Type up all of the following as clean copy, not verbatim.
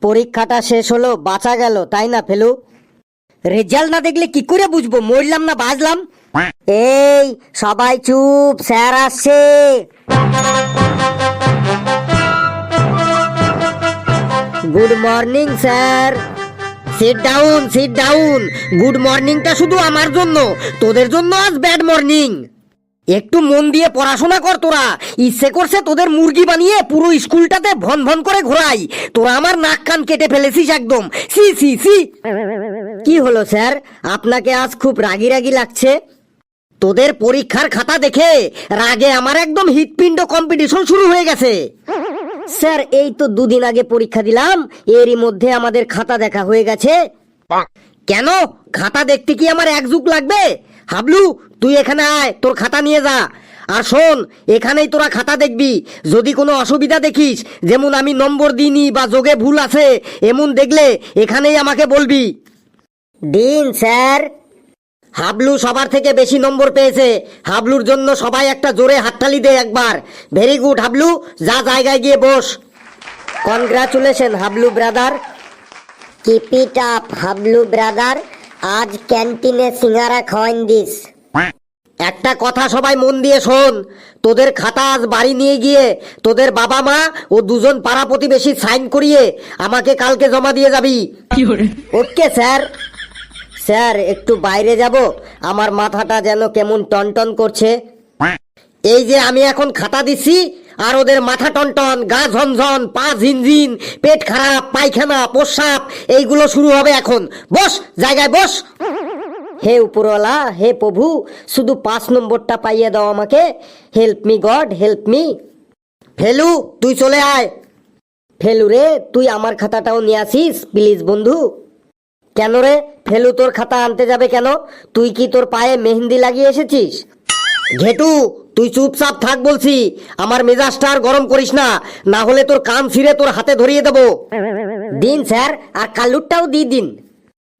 পরীক্ষাটা শেষ হলো, বাঁচা গেল, তাই না ফেলু? রেজাল্ট না দেখলে কি করে বুঝবো মরলাম না বাঁচলাম? এই সবাই চুপ, স্যার আসছে। Good morning sir. Sit down, sit down. Good মর্নিংটা শুধু আমার জন্য, তোদের জন্য আজ ব্যাড মর্নিং। একটু মন দিয়ে পড়াশোনা কর তোরা। ইচ্ছে করছে তোদের মুরগি বানিয়ে পুরো স্কুলটাতে ভন ভন করে ঘোরাই। তোরা আমার নাক কান কেটে ফেলেছিস একদম। C C C. কি হলো স্যার, আপনাকে আজ খুব রাগি রাগি লাগছে? তোদের পরীক্ষার খাতা দেখে রাগে আমার একদম হৃৎপিণ্ড কম্পিটিশন শুরু হয়ে গেছে। স্যার এই তো দুদিন আগে পরীক্ষা দিলাম, এরই মধ্যে আমাদের খাতা দেখা হয়ে গেছে। কেন, খাতা দেখতে কি আমার এক যুগ লাগবে? হাবলু তুই এখানে আয়, তোর খাতা নিয়ে যা। আর শোন, এখানেই তোরা খাতা দেখবি। যদি কোনো অসুবিধা দেখিস, যেমন আমি নম্বর দিইনি বা যোগে ভুল আছে, এমন দেখলে এখানেই আমাকে বলবি। দিন স্যার। হাবলু সবার থেকে বেশি নম্বর পেয়েছে। হাবলুর জন্য সবাই একটা জোরে হাততালি দে একবার। ভেরি গুড হাবলু, যা জায়গায় গিয়ে বস। Congratulation Hablu brother. Keep it up Hablu brother. আজ ক্যান্টিনে সিঙ্গারা খাওয়াইন দিস। একটা কথা সবাই মন দিয়ে শোন, তোদের খাতা আজ বাড়ি নিয়ে গিয়ে তোদের বাবা মা ও দুজন পাড়া প্রতিবেশী সাইন করিয়ে আমাকে কালকে জমা দিয়ে যাবি। Okay sir. স্যার একটু বাইরে যাব, আমার মাথাটা যেন কেমন টনটন করছে। এই যে আমি এখন খাতা দিচ্ছি, আর ওদের মাথা টনটন, গা ঝনঝন, পা ঝিনঝিন, পেট খারাপ, পায়খানা, প্রস্রাব এইগুলো শুরু হবে এখন। বস, জায়গায় বস। হে উপরওয়ালা, হে প্রভু, শুধু 5 নম্বরটা পাইয়ে দাও আমাকে। Help me god, help me. Felu তুই চলে আয়। ফেলু রে, তুই আমার খাতাটাও নিয়ে আসিস প্লিজ বন্ধু। কেন রে ফেলু, তোর খাতা আনতে যাবে কেন? তুই কি তোর পায়ে মেহেন্দি লাগিয়ে এসেছিস? ঘেটু তুই চুপচাপ থাক বলছি। আমার মেজাজটা আর গরম করিস না, না হলে তোর কান ছিঁড়ে তোর হাতে ধরিয়ে দেবো। দিন স্যার, আর কালুরটাও দিয়ে দিন।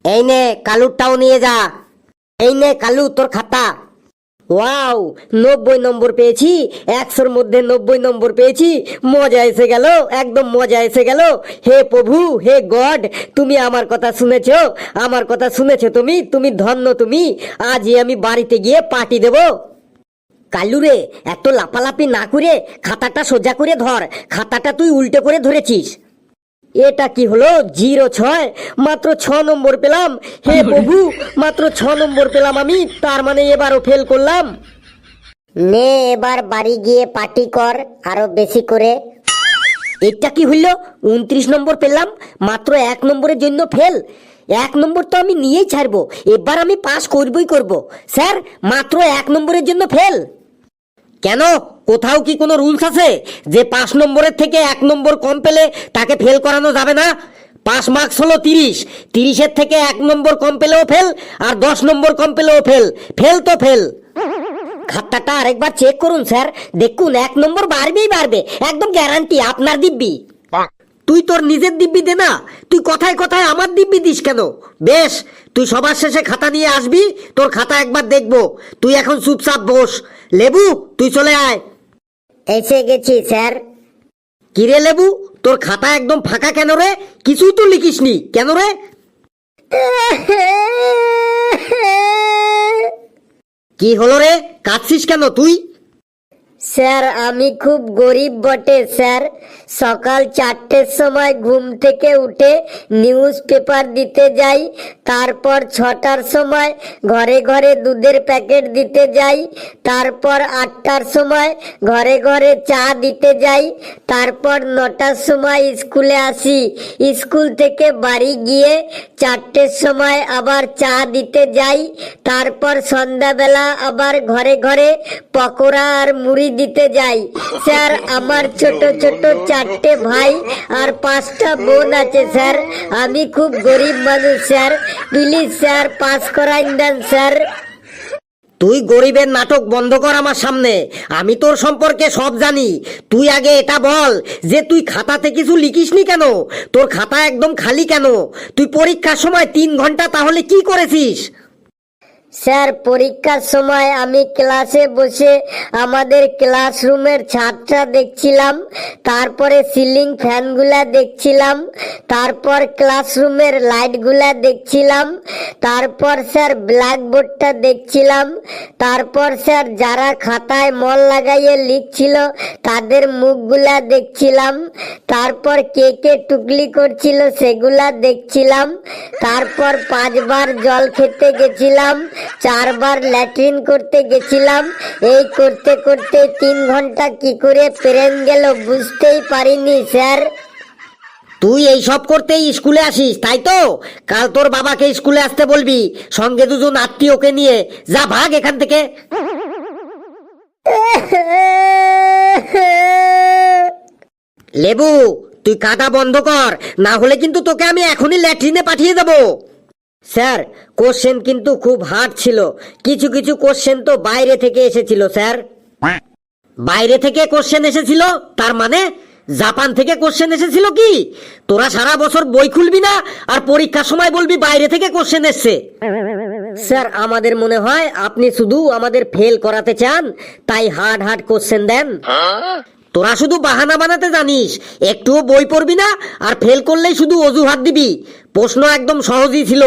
এই নে কালুরটাও নিয়ে যা। এই নে কালু তোর খাতা। ওয়াও, 90 নম্বর পেয়েছি। 100-র মধ্যে 90 নম্বর পেয়েছি। মজা এসে গেল, একদম মজা এসে গেল। হে প্রভু, হে গড, তুমি আমার কথা শুনেছ, আমার কথা শুনেছ তুমি, তুমি ধন্য তুমি। আজই আমি বাড়িতে গিয়ে পার্টি দেব। কালু রে, এত লাপালাপি না করে খাতাটা সোজা করে ধর। খাতাটা তুই উল্টো করে ধরেছিস। এটা কি হলো? 06, মাত্র 6 নম্বর পেলাম। হে প্রভু, মাত্র 6 নম্বর পেলাম আমি, তার মানে এবারও ফেল করলাম। নে এবার বাড়ি গিয়ে পার্টি কর আরো বেশি করে। এটা কি হইল? 29 নম্বর পেলাম, মাত্র 1 নম্বরের জন্য ফেল। 1 নম্বর তো আমি নিয়েই ছাড়বো, এবার আমি পাস করবই করব। স্যার মাত্র 1 নম্বরের জন্য ফেল। কেন, কোথাও কি কোনো রুলস আছে যে 5 নম্বরের থেকে 1 নম্বর কম পেলে তাকে ফেল করানো যাবে না? পাস মার্কস হলো 30, 30-এর থেকে 1 নম্বর কম পেলেও ফেল, আর 10 নম্বর কম পেলেও ফেল। ফেল তো ফেল। খাতাটা আরেকবার চেক করুন স্যার, দেখুন 1 নম্বর বাড়বেই বাড়বে, একদম গ্যারান্টি। আপনার দিব্যি। তুই তোর নিজের দিব্যি দে না, তুই কথায় কথায় আমার দিব্যি দিস কেন? বেশ, তুই সবার শেষে খাতা নিয়ে আসবি, তোর খাতা একবার দেখবো। তুই এখন চুপচাপ বস। লেবু তুই চলে আয়। এসে গেছি স্যার। কিরে লেবু, তোর খাতা একদম ফাঁকা কেন রে? কিছুই তো লিখিসনি কেন রে? কি হলো রে, কাঁদছিস কেন তুই? স্যার আমি খুব গরিব বটে স্যার। সকাল 4টের সময় ঘুম থেকে উঠে নিউজ পেপার দিতে যাই, তারপর 6টার সময় ঘরে ঘরে দুধের প্যাকেট দিতে যাই, তারপর 8টার সময় ঘরে ঘরে চা দিতে যাই, তারপর 9টার সময় স্কুলে আসি, স্কুল থেকে বাড়ি গিয়ে 4টের সময় আবার চা দিতে যাই, তারপর সন্ধ্যাবেলা আবার ঘরে ঘরে পকোড়া আর মুড়ি দিতে যাই। স্যার আমার ছোট ছোট 4টে ভাই আর 5টা বোন আছে স্যার। আমি খুব গরিব মানুষ স্যার, প্লিজ স্যার পাস করাইন দেন স্যার। তুই গরিবের নাটক বন্ধ কর আমার সামনে। আমি তোর সম্পর্কে সব জানি। তুই আগে এটা বল যে তুই খাতাতে কিছু লিখিসনি কেন? তোর খাতা একদম খালি কেন? তুই পরীক্ষার সময় 3 ঘন্টা তাহলে কি করেছিস? স্যার পরীক্ষার সময় আমি ক্লাসে বসে আমাদের ক্লাসরুমের ছাদটা দেখছিলাম, তারপরে সিলিং ফ্যানগুলা দেখছিলাম, তারপর ক্লাসরুমের লাইটগুলা দেখছিলাম, তারপর স্যার ব্ল্যাকবোর্ডটা দেখছিলাম, তারপর স্যার যারা খাতায় মন লাগাইয়ে লিখছিল তাদের মুখগুলা দেখছিলাম, তারপর কে কে টুকলি করছিল সেগুলা দেখছিলাম, তারপর 5 বার জল খেতে গেছিলাম, 4 বার ল্যাট্রিন করতে গেছিলাম। এই করতে করতে 3 ঘন্টা কি করে পেরেন গেল বুঝতেই পারিনি স্যার। তুই এই সব করতেই স্কুলে আসিস তাই তো? কাল তোর বাবাকে স্কুলে আসতে বলবি, সঙ্গে 2 জন আত্মীয়কে নিয়ে। যা ভাগ এখান থেকে। লেবু, তুই কাঁদা বন্ধ কর, না হলে কিন্তু তোকে আমি এখনই ল্যাট্রিনে পাঠিয়ে দেবো। স্যার কোশ্চেন কিন্তু খুব হার্ড ছিল, কিছু কিছু কোশ্চেন তো বাইরে থেকে এসেছিল স্যার। বাইরে থেকে কোশ্চেন এসেছিল তার মানে জাপান থেকে কোশ্চেন এসেছিল কি? তোরা সারা বছর বই খুলবি না আর পরীক্ষার সময় বলবি বাইরে থেকে কোশ্চেন এসছে। স্যার আমাদের মনে হয় আপনি শুধু আমাদের ফেল করাতে চান, তাই হার্ড হার্ড কোশ্চেন দেন। তোরা শুধু বাহানা বানাতে জানিস, একটুও বই পড়বি না আর ফেল করলেই শুধু অজুহাত দিবি। প্রশ্ন একদম সহজই ছিল।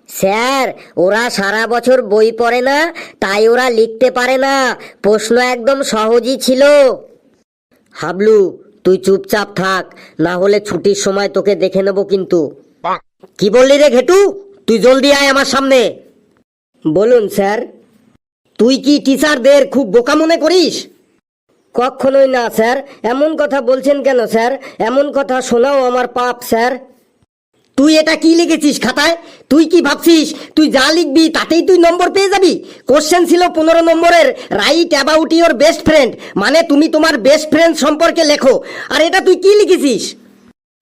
স্যার ওরা সারা বছর বই পড়ে না, তাই ওরা লিখতে পারে না। প্রশ্ন একদম সহজই ছিল। হাবলু তুই চুপচাপ থাক, না হলে ছুটির সময় তোকে দেখে নেব কিন্তু। কি বললি রে ঘেটু? তুই জলদি আয় আমার সামনে। বলুন স্যার। তুই কি টিচারদের খুব বোকা মনে করিস? কখনোই না স্যার। এমন কথা বলছেন কেন স্যার? এমন কথা শোনাও আমার পাপ স্যার। তুই এটা কি লিখেছিস খাতায়? তুই কি ভাবছিস তুই যা লিখবি তাতেই তুই নম্বর পেয়ে যাবি? কোশ্চেন ছিল 15 নম্বরের, right about your best friend, মানে তুমি তোমার বেস্ট ফ্রেন্ড সম্পর্কে লেখো। আর এটা তুই কি লিখেছিস?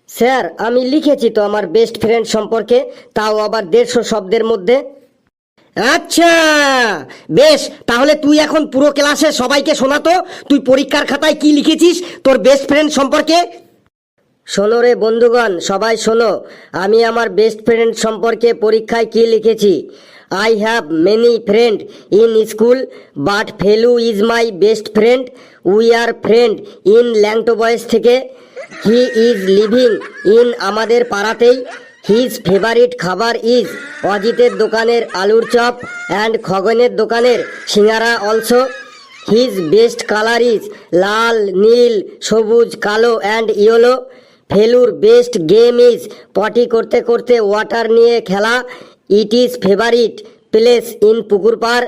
স্যার আমি লিখেছি তো আমার বেস্ট ফ্রেন্ড সম্পর্কে, তাও আবার 150 শব্দের মধ্যে। আচ্ছা বেশ, তাহলে তুই এখন পুরো ক্লাসে সবাইকে শোনাতো তুই পরীক্ষার খাতায় কি লিখেছিস তোর বেস্ট ফ্রেন্ড সম্পর্কে। শোনো রে বন্ধুগণ, সবাই শোনো, আমি আমার বেস্ট ফ্রেন্ড সম্পর্কে পরীক্ষায় কি লিখেছি। I have many friend in school but Felu is my best friend. We are friend in ল্যাংটো বয়েস থেকে। হি ইজ লিভিং ইন আমাদের পাড়াতেই। হিজ ফেভারিট খাবার ইজ অজিতের দোকানের আলুর চপ অ্যান্ড খগনের দোকানের singara also. His best colour is লাল, নীল, সবুজ, কালো অ্যান্ড ইয়েলো। ফেলুর বেস্ট গেম ইজ পটি করতে করতে ওয়াটার নিয়ে খেলা। It is favourite place in পুকুর পাড়।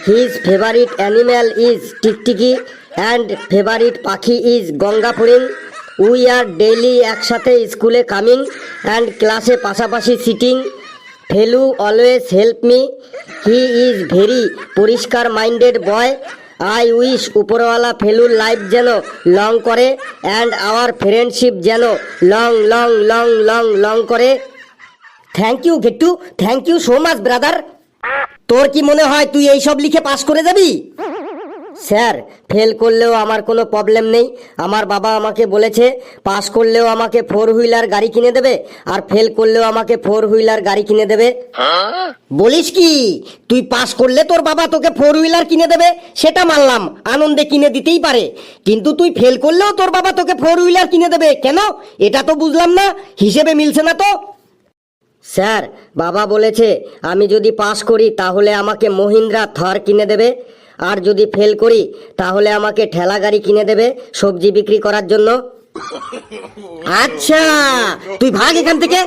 হিজ ফেভারিট অ্যানিম্যাল ইজ টিকটিকি অ্যান্ড ফেভারিট পাখি ইজ গঙ্গা ফড়িং। উই আর ডেইলি একসাথে স্কুলে কামিং অ্যান্ড ক্লাসে পাশাপাশি sitting. Felu always help me. He is very পরিষ্কার মাইন্ডেড বয়। আই উইশ উপরওয়ালা ফেলুর লাইফ যেন লং করে অ্যান্ড আওয়ার ফ্রেন্ডশিপ যেন long long long long long করে। থ্যাংক ইউ গেট্টু, thank you so much brother. তোর কি মনে হয় তুই এইসব লিখে পাস করে যাবি? স্যার ফেল করলেও আমার কোনো প্রবলেম নেই। আমার বাবা আমাকে বলেছে পাস করলেও আমাকে 4 হুইলার গাড়ি কিনে দেবে আর ফেল করলেও আমাকে 4 হুইলার গাড়ি কিনে দেবে। বলিস কি? তুই পাস করলে তোর বাবা তোকে 4 হুইলার কিনে দেবে সেটা মানলাম, আনন্দে কিনে দিতেই পারে, কিন্তু তুই ফেল করলেও তোর বাবা তোকে 4 হুইলার কিনে দেবে কেন? এটা তো বুঝলাম না, হিসেবে মিলছে না তো। স্যার বাবা বলেছে আমি যদি পাস করি তাহলে আমাকে মহিন্দ্রা থর কিনে দেবে, আর যদি ফেল করি তাহলে আমাকে ঠেলা গাড়ি কিনে দেবে সবজি বিক্রি করার জন্য। আচ্ছা তুই ভাগ এখান থেকে।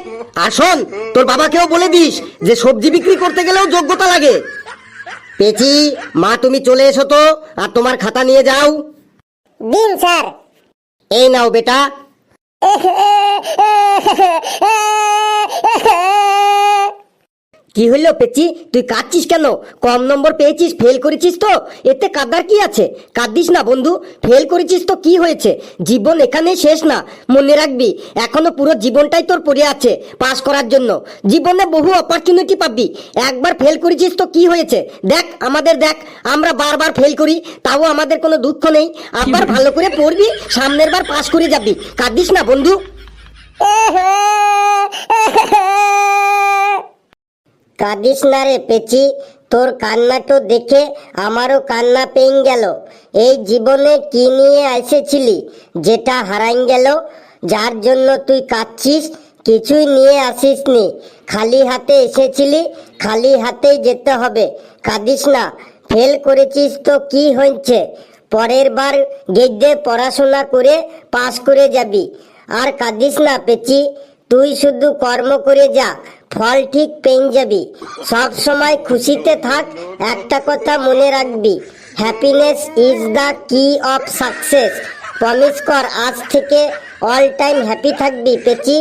আর শোন, তোর বাবাকেও বলে দিস যে সবজি বিক্রি করতে গেলেও যোগ্যতা লাগে। পেচি মা তুমি চলে এসো তো, আর তোমার খাতা নিয়ে যাও। দিন স্যার। এই নাও বেটা। কি হইলো পেচি, তুই কাঁদছিস কেন? কম নম্বর পেয়েছিস, ফেল করেছিস তো, এতে কাঁদার কি আছে? কাঁদিস না বন্ধু, ফেল করেছিস তো কি হয়েছে? জীবন এখানেই শেষ না, মনে রাখবি এখনো পুরো জীবনটাই তোর পড়ে আছে পাস করার জন্য। জীবনে বহু অপরচুনিটি পাবি, একবার ফেল করেছিস তো কি হয়েছে? দেখ আমাদের, দেখ আমরা বারবার ফেল করি, তাও আমাদের কোনো দুঃখ নেই। আবার ভালো করে পড়বি, সামনের বার পাস করে যাবি। কাঁদিস না বন্ধু। কাঁদিস না রে পেচি, তোর কান্নাটো দেখে আমারও কান্না পেয়ে গেল। এই জীবনে কি নিয়ে এসেছিলি যেটা হারাই গেল? যার জন্য তুই কাঁদছিস, কিছুই নিয়ে আসিসনি, খালি হাতে এসেছিলি, খালি হাতেই যেতে হবে। কাঁদিস না, ফেল করেছিস তো কি হয়েছে, পরের বার গেদে পড়াশোনা করে পাস করে যাবি। আর কাঁদিস না পেচি, তুই শুধু কর্ম করে যা, ফল ঠিক পেয়ে যাবি। সব সময় খুশিতে থাক, একটা কথা মনে রাখবি, হ্যাপিনেস ইজ দ্য কি অফ সাকসেস। প্রমিস কর আজ থেকে অল টাইম হ্যাপি থাকবি পেচি।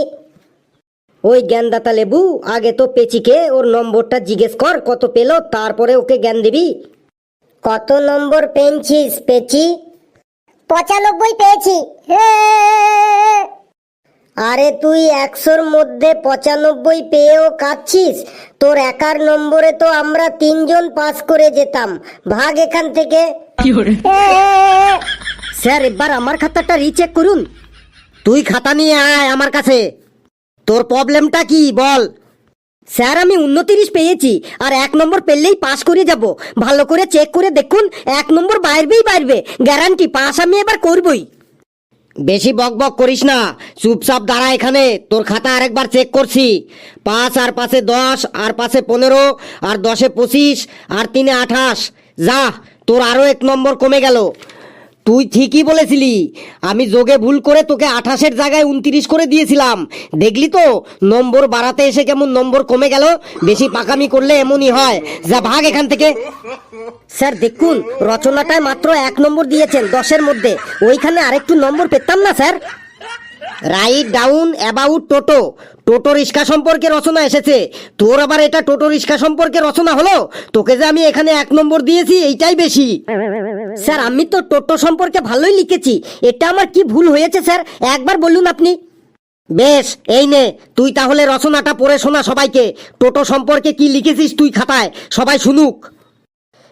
ওই জ্ঞানদাতা লেবু, আগে তো পেচিকে ওর নম্বরটা জিজ্ঞেস কর কত পেলো, তারপরে ওকে জ্ঞান দিবি। কত নম্বর পেয়েছিস পেচি? 95 পেয়েছি। আরে তুই 100-র মধ্যে 95 পেয়েও কাঁদছিস? তোর একার নম্বরে তো আমরা 3 জন পাস করে যেতাম। ভাগ এখান থেকে। স্যার এবার আমার খাতাটা রিচেক করুন। তুই খাতা নিয়ে আয় আমার কাছে, তোর প্রবলেমটা কি বল। স্যার আমি 29 পেয়েছি, আর 1 নম্বর পেলেই পাস করে যাব। ভালো করে চেক করে দেখুন, 1 নম্বর বাইরবে, গ্যারান্টি পাস আমি এবার করবই। বেশি বক বক করিস না, চুপচাপ দাঁড়া এখানে। তোর খাতা আরেকবার চেক করছি, 5 আর 5-এ 10, আর 5-এ 15, আর 10-এ 25, আর 3-এ 28। যা, তোর আরো 1 নম্বর কমে গেল। তুই ঠিকই বলেছিলি, আমি যোগে ভুল করে তোকে 28-এর জায়গায় 29 করে দিয়েছিলাম। দেখলি তো নম্বর বাড়াতে এসে কেমন নম্বর কমে গেল। বেশি পাকামি করলে এমনই হয়। যা ভাগ এখান থেকে। স্যার দেখুন, রচনাটায় মাত্র 1 নম্বর দিয়েছেন 10-এর মধ্যে, ওইখানে আরেকটু নম্বর পেতাম না স্যার? রাইট ডাউন অ্যাবাউট টোটো, টোটো রিক্সা সম্পর্কে রচনা এসেছে, তোর আবার এটা টোটো রিক্সা সম্পর্কে রচনা হলো? তোকে যে আমি এখানে 1 নম্বর দিয়েছি এইটাই বেশি। স্যার আমি তো টোটো সম্পর্কে ভালোই লিখেছি, এটা আমার কি ভুল হয়েছে স্যার একবার বলুন আপনি। বেশ, এই নে তুই তাহলে রচনাটা পড়ে শোনা সবাইকে। টোটো সম্পর্কে কি লিখেছিস তুই খাতায়, সবাই শুনুক।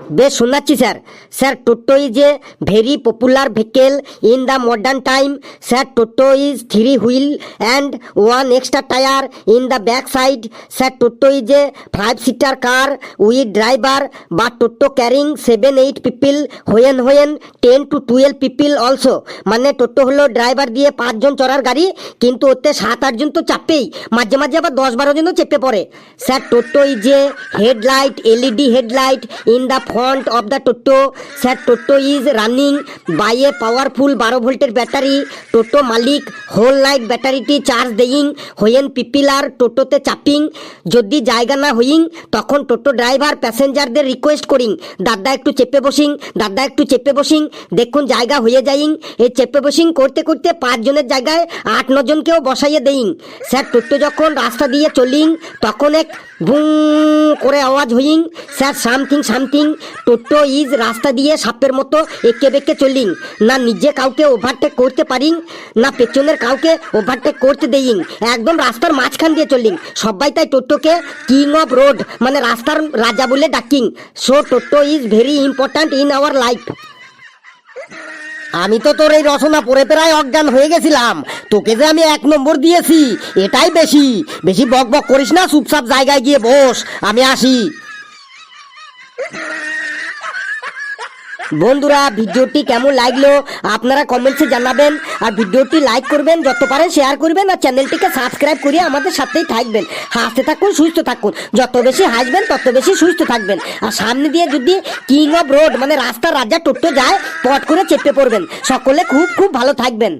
বেশ শোনাচ্ছি sir. Sir toto is a very popular vehicle in the modern time. Sir toto is 3 wheel and 1 extra tyre in the back side. Sir toto is a 5-সিটার car with driver, but toto carrying 7-8 people when 10 to 12 people also. মানে টোটো হলো driver দিয়ে 5 জন চড়ার গাড়ি, কিন্তু ওতে 7-8 জন তো চাপেই, মাঝে মাঝে আবার 10-12 জনও চেপে পড়ে। Sir toto is A headlight, LED headlight in the front of the Toto. Sir, Toto is running by a powerful 12 ভোল্টের ব্যাটারি। টোটো মালিক হোল নাইট ব্যাটারিটি চার্জ দেইং হইন পিপিল আর টোটোতে চাপিং। যদি জায়গা না হইং তখন টোটো ড্রাইভার প্যাসেঞ্জারদের রিকোয়েস্ট করিং, দাদা একটু চেপে বসিং, দাদা একটু চেপে বসিং। দেখুন জায়গা হয়ে যাইং, এই চেপে বসিং করতে করতে 5 জনের জায়গায় 8-9 জনকেও বসাইয়ে দেইং। স্যার টোটো যখন রাস্তা দিয়ে চলিং তখন এক বুং করে আওয়াজ হইং। স্যার সামথিং টোটো ইজ রাস্তা দিয়ে সাপের মতো এঁকে বেঁকে চলিং, না নিজে কাউকে ওভারটেক করতে পারিং, না পেছনের কাউকে ওভারটেক করতে দেইং, একদম রাস্তার মাঝখান দিয়ে চলিং। সবাই তাই টোটোকে কিং অফ রোড মানে রাস্তার রাজা বলে ডাকিং। So toto is very important in our life. আমি তো তোর এই রচনা পড়ে প্রায় অজ্ঞান হয়ে গেছিলাম, তোকে যে আমি 1 নম্বর দিয়েছি এটাই বেশি। বেশি বক বক করিস না, চুপচাপ জায়গায় গিয়ে বস, আমি আসি। বন্ধুরা ভিডিওটি কেমন লাগলো আপনারা কমেন্টসে জানাবেন, আর ভিডিওটি লাইক করবেন, যত পারেন শেয়ার করবেন, আর চ্যানেলটিকে সাবস্ক্রাইব করে আমাদের সাথেই থাকবেন। হাসতে থাকুন, সুস্থ থাকুন, যত বেশি হাসবেন তত বেশি সুস্থ থাকবেন। আর সামনে দিয়ে যদি কিং অফ রোড মানে রাস্তার রাজা টোটো যায়, পট করে চেপে পড়বেন। সকলে খুব খুব ভালো থাকবেন।